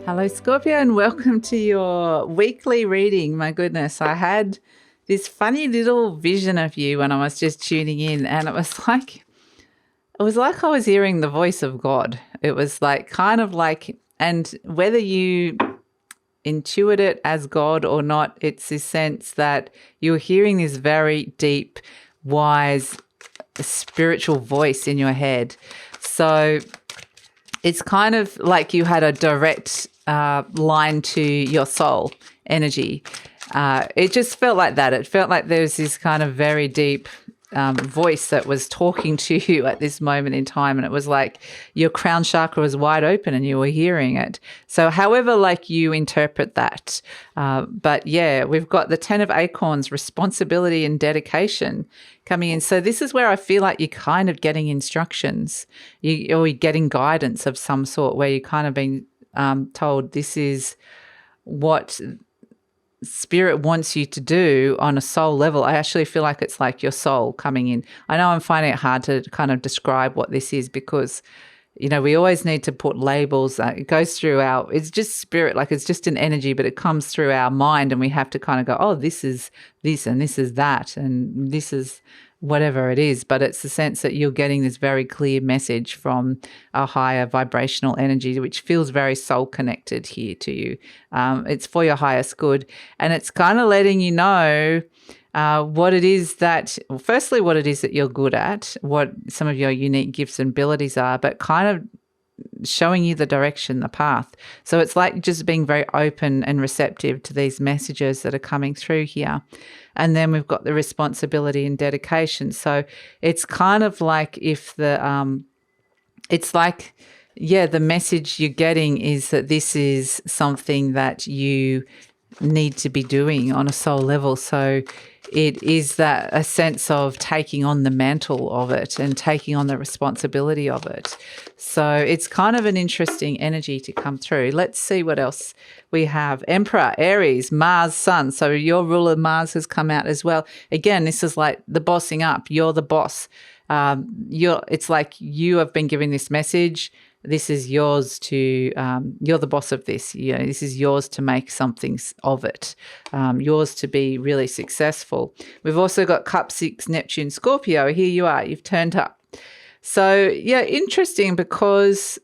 Hello, Scorpio, and welcome to your weekly reading. My goodness, I had this funny little vision of you when I was just tuning in, and it was like I was hearing the voice of God. It was like kind of like, and whether you intuit it as God or not, it's this sense that you're hearing this very deep, wise, spiritual voice in your head. So it's kind of like you had a direct line to your soul energy. It just felt like that. It felt like there was this kind of very deep voice that was talking to you at this moment in time. And it was like your crown chakra was wide open and you were hearing it. So however, like you interpret that. But yeah, we've got the 10 of Acorns, responsibility and dedication coming in. So this is where I feel like you're kind of getting instructions or you're getting guidance of some sort where you're kind of being told this is what Spirit wants you to do on a soul level. I actually feel like it's like your soul coming in. I know I'm finding it hard to kind of describe what this is because, you know, we always need to put labels. It goes through it's just spirit, like it's just an energy, but it comes through our mind and we have to kind of go, oh, this is this and this is that and this is whatever it is. But it's the sense that you're getting this very clear message from a higher vibrational energy, which feels very soul connected here to you. It's for your highest good. And it's kind of letting you know what it is that, well, firstly, what it is that you're good at, what some of your unique gifts and abilities are, but kind of showing you the direction, the path. So it's like just being very open and receptive to these messages that are coming through here. And then we've got the responsibility and dedication. So it's kind of like if the message you're getting is that this is something that you need to be doing on a soul level. So it is that a sense of taking on the mantle of it and taking on the responsibility of it. So it's kind of an interesting energy to come through. Let's see what else we have. Emperor, Aries, Mars, Sun. So your ruler Mars has come out as well. Again, this is like the bossing up. You're the boss. It's like you have been given this message. This is yours to, you're the boss of this. You know, this is yours to make something of it, yours to be really successful. We've also got Cup 6, Neptune, Scorpio. Here you are. You've turned up. So, yeah, interesting because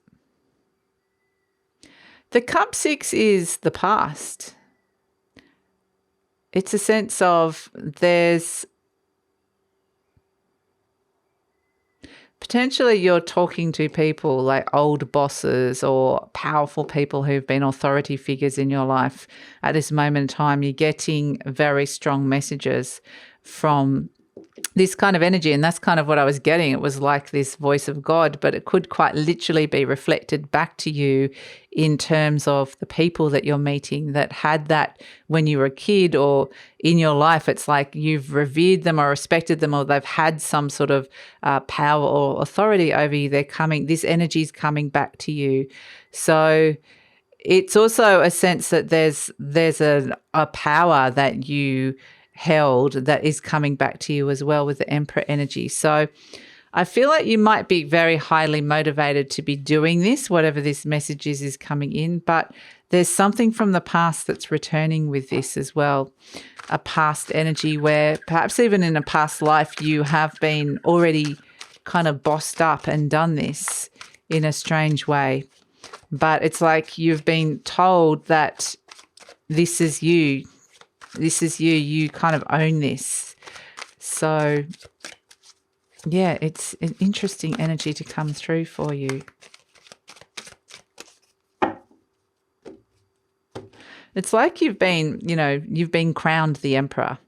the Cup 6 is the past. It's a sense of potentially you're talking to people like old bosses or powerful people who've been authority figures in your life at this moment in time. You're getting very strong messages from this kind of energy, and that's kind of what I was getting. It was like this voice of God, but it could quite literally be reflected back to you in terms of the people that you're meeting that had that when you were a kid or in your life. It's like you've revered them or respected them, or they've had some sort of power or authority over you. This energy is coming back to you. So it's also a sense that there's a power that you held that is coming back to you as well with the Emperor energy. So I feel like you might be very highly motivated to be doing this, whatever this message is coming in, but there's something from the past that's returning with this as well, a past energy where perhaps even in a past life you have been already kind of bossed up and done this in a strange way. But it's like you've been told that this is you. This is you. You kind of own this. So, yeah, it's an interesting energy to come through for you. It's like you've been crowned the Emperor.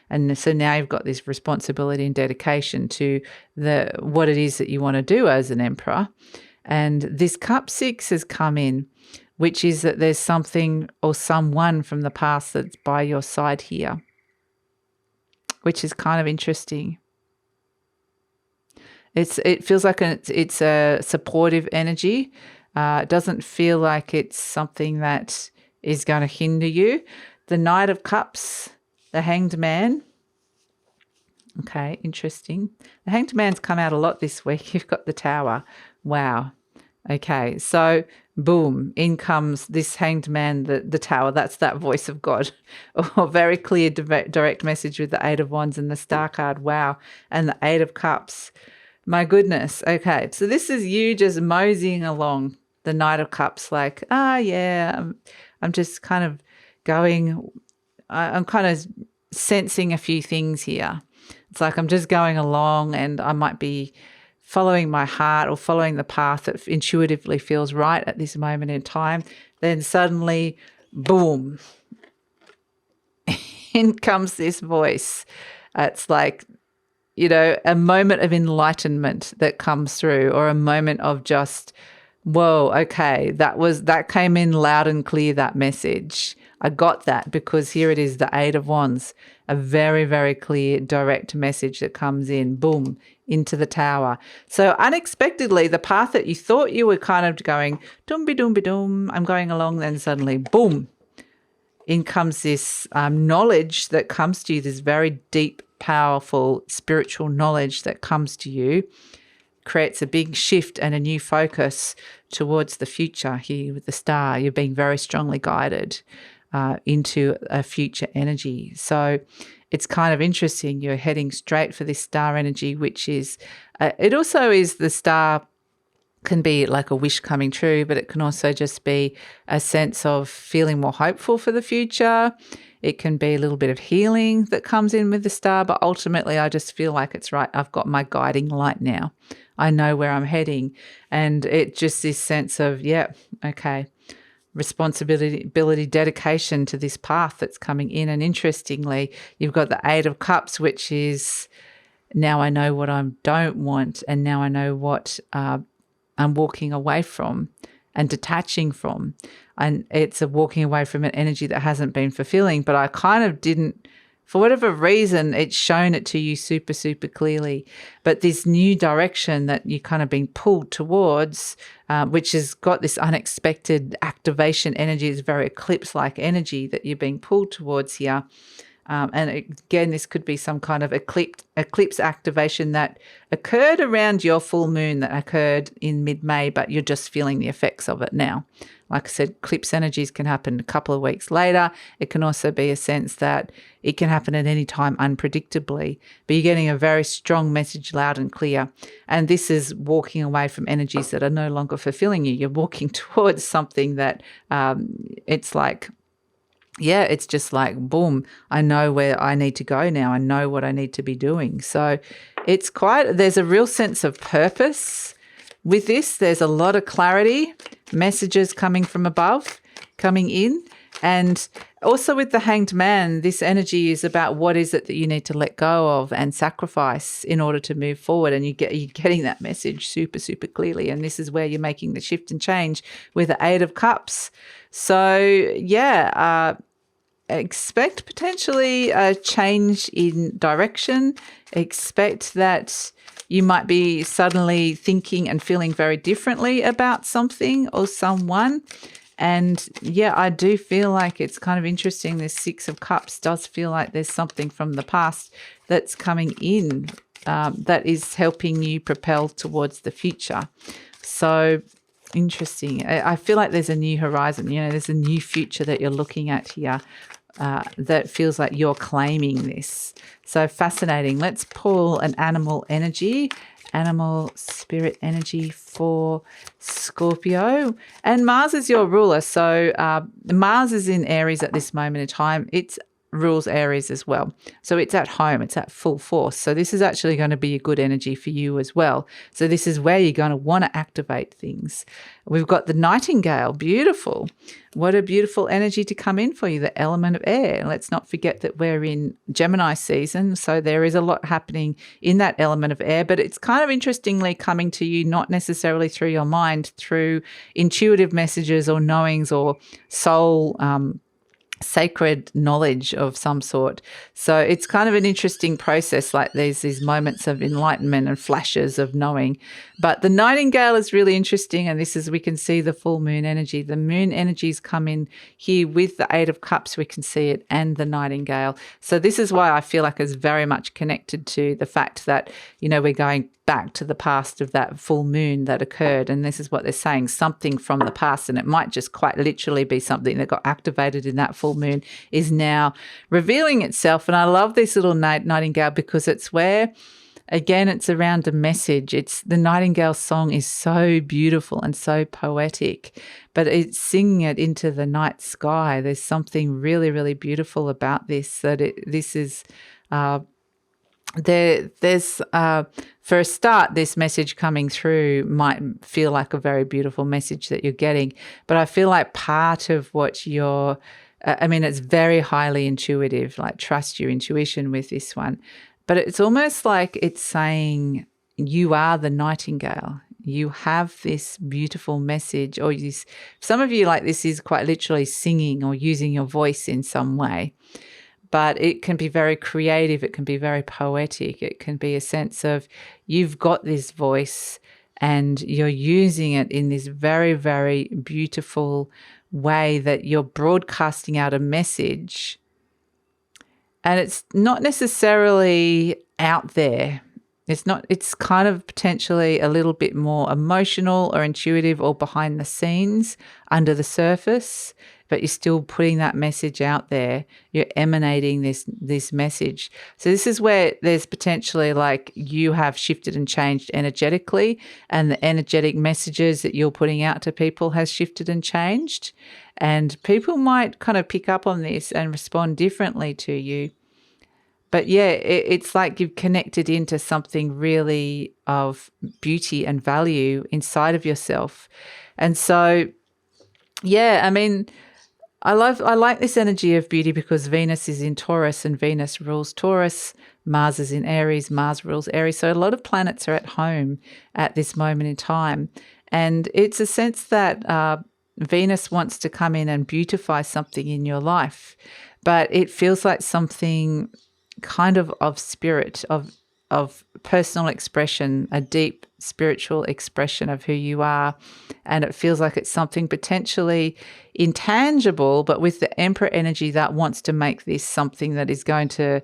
And so now you've got this responsibility and dedication to what it is that you want to do as an Emperor. And this Cup 6 has come in, which is that there's something or someone from the past that's by your side here, which is kind of interesting. It feels like it's a supportive energy. It doesn't feel like it's something that is going to hinder you. The Knight of Cups, the Hanged Man. Okay, interesting. The Hanged Man's come out a lot this week. You've got the Tower. Wow. Okay, so boom, in comes this Hanged Man, the tower. That's that voice of God. Oh, very clear, direct message with the Eight of Wands and the Star card. Wow. And the Eight of Cups. My goodness. Okay, so this is you just moseying along the Knight of Cups like, yeah, I'm just kind of going, I'm kind of sensing a few things here. It's like I'm just going along and I might be following my heart or following the path that intuitively feels right at this moment in time. Then suddenly, boom, in comes this voice. It's like, a moment of enlightenment that comes through, or a moment of just, whoa, okay, that came in loud and clear, that message. I got that because here it is, the Eight of Wands, a very, very clear, direct message that comes in, boom, into the tower. So unexpectedly, the path that you thought you were kind of going, doom-be-doom-be-doom, I'm going along, then suddenly, boom, in comes this knowledge that comes to you, this very deep, powerful spiritual knowledge that comes to you, creates a big shift and a new focus towards the future here with the star. You're being very strongly guided into a future energy. So it's kind of interesting. You're heading straight for this star energy, which is, it also is the star can be like a wish coming true, but it can also just be a sense of feeling more hopeful for the future. It can be a little bit of healing that comes in with the star, but ultimately I just feel like it's right. I've got my guiding light now. I know where I'm heading. And it just this sense of, okay, responsibility, dedication to this path that's coming in. And interestingly, you've got the Eight of Cups, which is now I know what I don't want, and now I know what I'm walking away from and detaching from. And it's a walking away from an energy that hasn't been fulfilling, but I kind of didn't, for whatever reason, it's shown it to you super, super clearly. But this new direction that you kind of been pulled towards, which has got this unexpected activation energy, is very eclipse-like energy that you're being pulled towards here. And again, this could be some kind of eclipse activation that occurred around your full moon that occurred in mid-May, but you're just feeling the effects of it now. Like I said, eclipse energies can happen a couple of weeks later. It can also be a sense that it can happen at any time unpredictably, but you're getting a very strong message loud and clear. And this is walking away from energies that are no longer fulfilling you. You're walking towards something that it's like, it's just like, boom, I know where I need to go now. I know what I need to be doing. So it's there's a real sense of purpose with this. There's a lot of clarity, messages coming from above, coming in. And also with the Hanged Man, this energy is about what is it that you need to let go of and sacrifice in order to move forward. And you're getting that message super, super clearly. And this is where you're making the shift and change with the Eight of Cups. So, expect potentially a change in direction. Expect that you might be suddenly thinking and feeling very differently about something or someone. And I do feel like it's kind of interesting. This Six of Cups does feel like there's something from the past that's coming in that is helping you propel towards the future. So interesting. I feel like there's a new horizon. There's a new future that you're looking at here that feels like you're claiming this. So fascinating. Let's pull an animal spirit energy for Scorpio. And Mars is your ruler. So Mars is in Aries at this moment in time. It's rules Aries as well. So it's at home, it's at full force. So this is actually going to be a good energy for you as well. So this is where you're going to want to activate things. We've got the Nightingale, beautiful. What a beautiful energy to come in for you, the element of air. Let's not forget that we're in Gemini season, so there is a lot happening in that element of air, but it's kind of interestingly coming to you not necessarily through your mind, through intuitive messages or knowings or soul sacred knowledge of some sort. So it's kind of an interesting process. Like there's these moments of enlightenment and flashes of knowing. But the nightingale is really interesting, and this is, we can see the full moon energy. The moon energies come in here with the Eight of Cups, we can see it, and the nightingale. So this is why I feel like it's very much connected to the fact that, you know, we're going back to the past of that full moon that occurred. And this is what they're saying, something from the past, and it might just quite literally be something that got activated in that full moon is now revealing itself. And I love this little nightingale because it's where, again, it's around a message. It's the nightingale song is so beautiful and so poetic, but it's singing it into the night sky. There's something really, really beautiful about this, that this is there's for a start, this message coming through might feel like a very beautiful message that you're getting, but I feel like part of what you're it's very highly intuitive, like trust your intuition with this one. But it's almost like it's saying you are the nightingale. You have this beautiful message, or some of you, like, this is quite literally singing or using your voice in some way. But it can be very creative. It can be very poetic. It can be a sense of you've got this voice and you're using it in this very, very beautiful way that you're broadcasting out a message. And it's not necessarily out there. It's kind of potentially a little bit more emotional or intuitive or behind the scenes, under the surface, but you're still putting that message out there. You're emanating this message. So this is where there's potentially, like, you have shifted and changed energetically, and the energetic messages that you're putting out to people has shifted and changed. And people might kind of pick up on this and respond differently to you. But yeah, it's like you've connected into something really of beauty and value inside of yourself. And so, yeah, I mean, I like this energy of beauty because Venus is in Taurus and Venus rules Taurus. Mars is in Aries, Mars rules Aries. So a lot of planets are at home at this moment in time. And it's a sense that Venus wants to come in and beautify something in your life. But it feels like something kind of spirit, of personal expression, a deep spiritual expression of who you are. And it feels like it's something potentially intangible, but with the Emperor energy that wants to make this something that is going to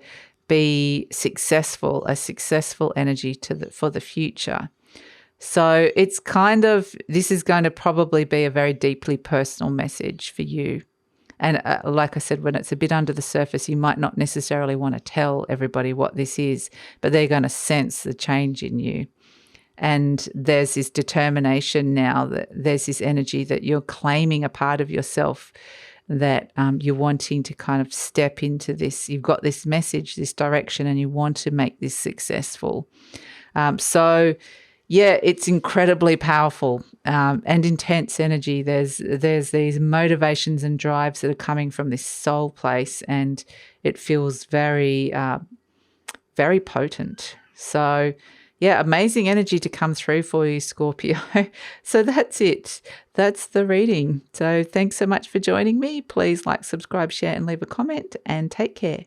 be successful, a successful energy for the future. So it's kind of, this is going to probably be a very deeply personal message for you. And like I said, when it's a bit under the surface, you might not necessarily want to tell everybody what this is, but they're going to sense the change in you. And there's this determination now, that there's this energy that you're claiming a part of yourself, that you're wanting to kind of step into this. You've got this message, this direction, and you want to make this successful. So yeah, it's incredibly powerful and intense energy. There's these motivations and drives that are coming from this soul place, and it feels very, very potent. So yeah, amazing energy to come through for you, Scorpio. So that's it. That's the reading. So thanks so much for joining me. Please like, subscribe, share, and leave a comment, and take care.